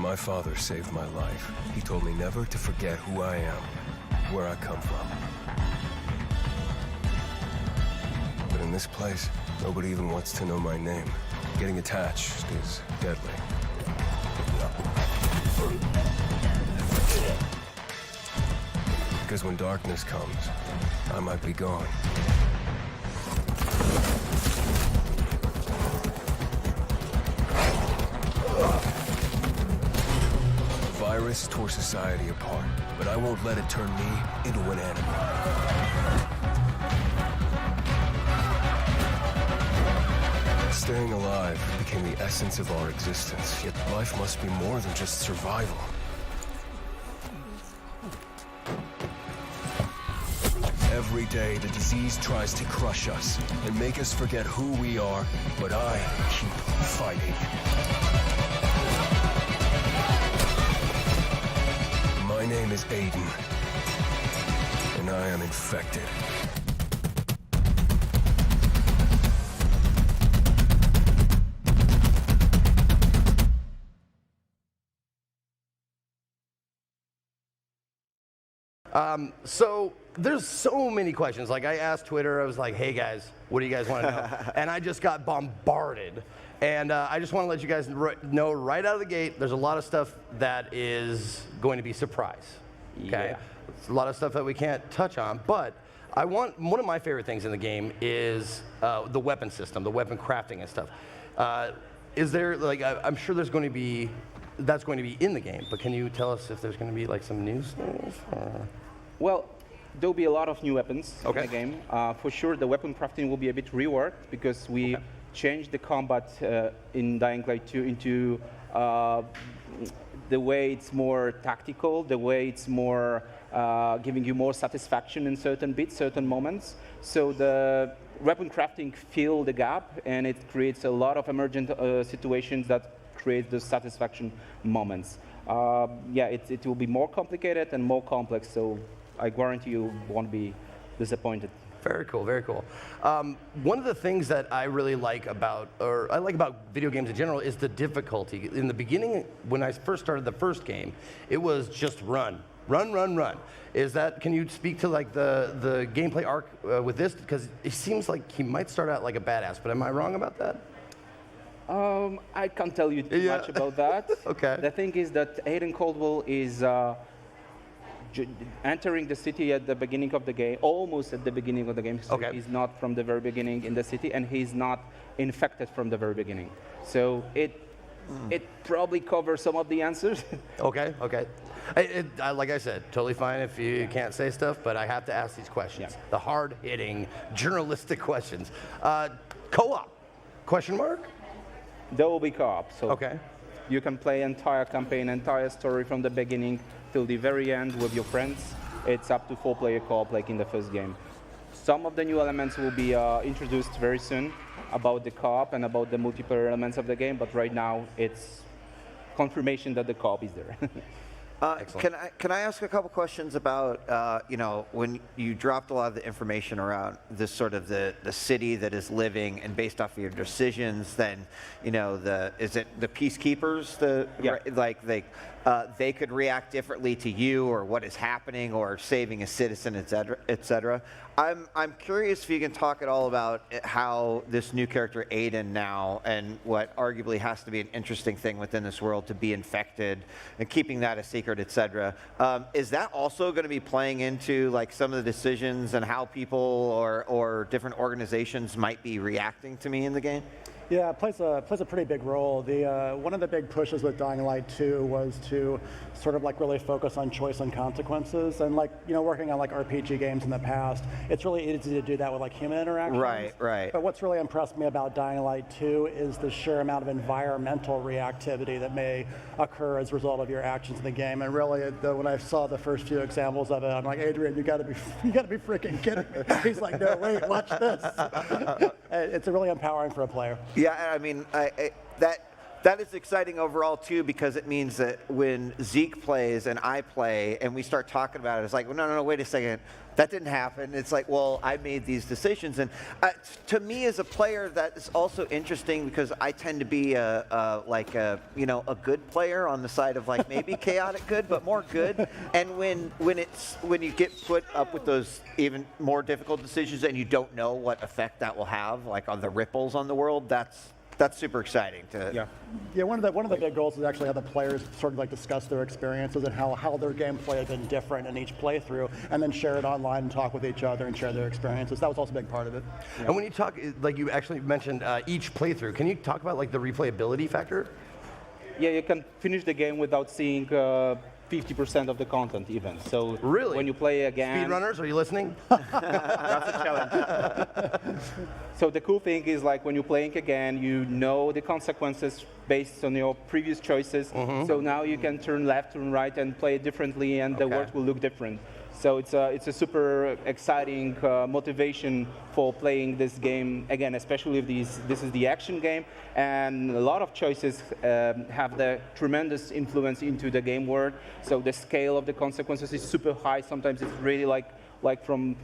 My father saved my life. He told me never to forget who I am, where I come from. But in this place, nobody even wants to know my name. Getting attached is deadly. Because when darkness comes, I might be gone. The virus tore society apart, but I won't let it turn me into an enemy. Staying alive became the essence of our existence, yet life must be more than just survival. Every day, the disease tries to crush us and make us forget who we are, but I keep fighting. My name is Aiden, and I am infected. So there's so many questions. Like I asked Twitter, I was like, hey guys, what do you guys want to know? And I just got bombarded. And I just want to let you guys know right out of the gate, there's a lot of stuff that is going to be surprise. Okay? Yeah. It's a lot of stuff that we can't touch on, but one of my favorite things in the game is the weapon system, the weapon crafting and stuff. Is there, like, I'm sure that's going to be in the game, but can you tell us if there's going to be like some new stuff? Or? Well, there'll be a lot of new weapons Okay. in the game. For sure, the weapon crafting will be a bit reworked because we changed the combat in Dying Light 2 into the way it's more tactical, the way it's more giving you more satisfaction in certain bits, certain moments. So the weapon crafting fills the gap, and it creates a lot of emergent situations that create those satisfaction moments. Yeah, it will be more complicated and more complex, so I guarantee you won't be disappointed. Very cool, very cool. One of the things that I really like about, or I like about video games in general, is the difficulty. In the beginning, when I first started the first game, it was just run. Is that, can you speak to like the gameplay arc with this? Because it seems like he might start out like a badass, but am I wrong about that? I can't tell you too much about that. Okay. The thing is that Aiden Caldwell is entering the city at the beginning of the game, almost at the beginning of the game. So Okay. he's not from the very beginning in the city, and he's not infected from the very beginning. So it probably covers some of the answers. Okay. Like I said, totally fine if you can't say stuff, but I have to ask these questions. Yeah. The hard-hitting, journalistic questions. Co-op? Question mark? There will be co-op. So Okay. you can play entire campaign, entire story from the beginning till the very end with your friends. It's up to 4-player co-op like in the first game. Some of the new elements will be introduced very soon about the co-op and about the multiplayer elements of the game, but right now it's confirmation that the co-op is there. Can I ask a couple questions about when you dropped a lot of the information around this sort of the city that is living and based off of your decisions, then is it the peacekeepers they could react differently to you or what is happening or saving a citizen, et cetera. I'm curious if you can talk at all about how this new character Aiden now, and what arguably has to be an interesting thing within this world to be infected and keeping that a secret, et cetera. Is that also going to be playing into like some of the decisions and how people or different organizations might be reacting to me in the game? Yeah, it plays a pretty big role. One of the big pushes with Dying Light 2 was to sort of like really focus on choice and consequences. And like, working on like RPG games in the past, it's really easy to do that with like human interactions. Right. But what's really impressed me about Dying Light 2 is the sheer amount of environmental reactivity that may occur as a result of your actions in the game. And really, when I saw the first few examples of it, I'm like, Adrian, you gotta be freaking kidding me. He's like, no, wait, watch this. It's really empowering for a player. Yeah, I mean, that is exciting overall too, because it means that when Zeke plays and I play and we start talking about it, it's like, well, no, wait a second. that didn't happen. It's like, well, I made these decisions. And to me as a player, that is also interesting because I tend to be a good player on the side of like maybe chaotic good, but more good. And when you get put up with those even more difficult decisions and you don't know what effect that will have, like on the ripples on the world, that's super exciting to. Yeah, one of the big goals is actually how the players sort of like discuss their experiences and how their gameplay has been different in each playthrough, and then share it online and talk with each other and share their experiences. That was also a big part of it. And when you talk, like you actually mentioned each playthrough, can you talk about like the replayability factor? Yeah, you can finish the game without seeing 50% of the content even. So Really? when you play again, Speedrunners, are you listening? that's a challenge. So the cool thing is like when you're playing again, you know the consequences based on your previous choices. So now you can turn left, turn right, and play it differently, and the world will look different. So it's a super exciting motivation for playing this game again, especially if this is the action game, and a lot of choices have the tremendous influence into the game world. So the scale of the consequences is super high. Sometimes it's really like from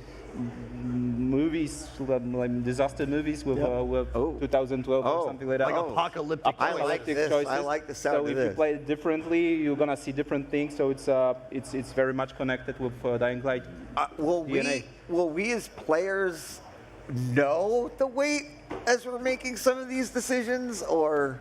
movies, like disaster movies with 2012 or something like that. Like apocalyptic. I like this. choices. I like the sound So of if this. you play it differently, you're gonna see different things. So it's very much connected with Dying Light. Will DNA. we as players know the weight as we're making some of these decisions, or?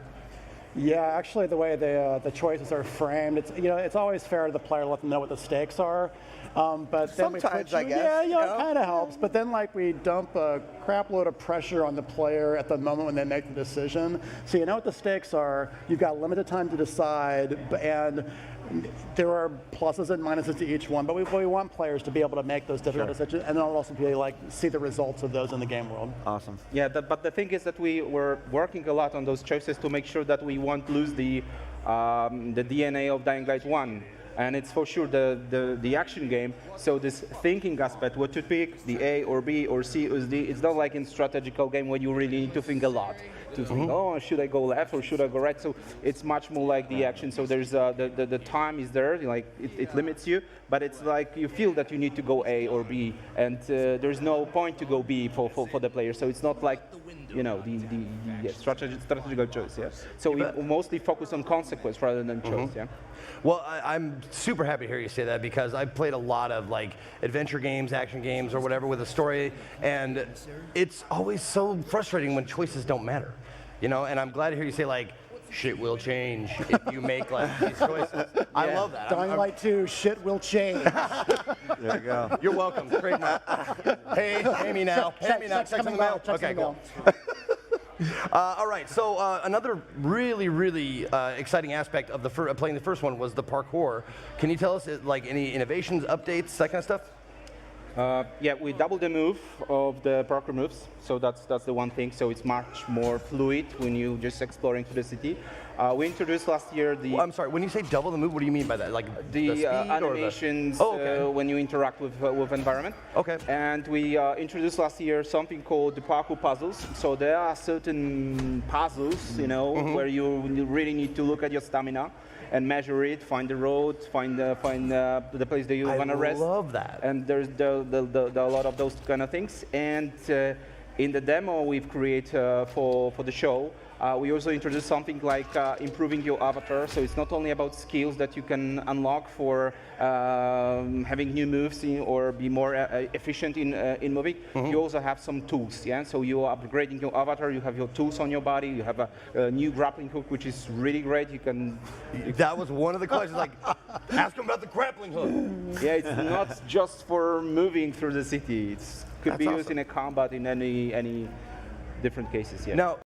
Yeah, actually, the way the choices are framed, it's always fair to the player to let them know what the stakes are. But then Sometimes, I guess, it kind of helps. But then, like, we dump a crap load of pressure on the player at the moment when they make the decision. So you know what the stakes are. You've got limited time to decide, and there are pluses and minuses to each one. But we want players to be able to make those difficult decisions, and then also be like see the results of those in the game world. Awesome. Yeah, but the thing is that we were working a lot on those choices to make sure that we won't lose the DNA of Dying Light 1. And it's for sure the action game. So this thinking aspect, what to pick, the A or B or C or D, it's not like in strategical game where you really need to think a lot. To think, oh, should I go left or should I go right? So it's much more like the action. So there's the time is there, like it limits you, but it's like you feel that you need to go A or B, and there's no point to go B for the player. So it's not like the strategical choice. Yeah. So we mostly focus on consequence rather than choice. Yeah. Well, I'm super happy to hear you say that because I've played a lot of like adventure games, action games, or whatever with a story, and it's always so frustrating when choices don't matter, And I'm glad to hear you say like, shit will change if you make like these choices. I love that. Dying Light 2, shit will change. There you go. You're welcome. Trademark. Pay me now. Pay me now. Checks in the mail. Okay, cool. All right, so another really, really exciting aspect of playing the first one was the parkour. Can you tell us like any innovations, updates, that kind of stuff? Yeah, we doubled the move of the parkour moves, so that's the one thing. So it's much more fluid when you just exploring to the city. We introduced last year the. I'm sorry. When you say double the move, what do you mean by that? Like the speed animations or the... when you interact with environment. Okay. And we introduced last year something called the parkour puzzles. So there are certain puzzles, where you really need to look at your stamina and measure it, find the road, find the place that you want to rest. I love that. And there's a lot of those kind of things. And in the demo we've created for the show, we also introduced something like improving your avatar. So it's not only about skills that you can unlock for having new moves or be more efficient in moving. You also have some tools. Yeah. So you are upgrading your avatar. You have your tools on your body. You have a new grappling hook, which is really great. You can. That was one of the questions. Like, ask him about the grappling hook. Yeah, it's not just for moving through the city. It could be used in a combat in any different cases. Yeah. Now,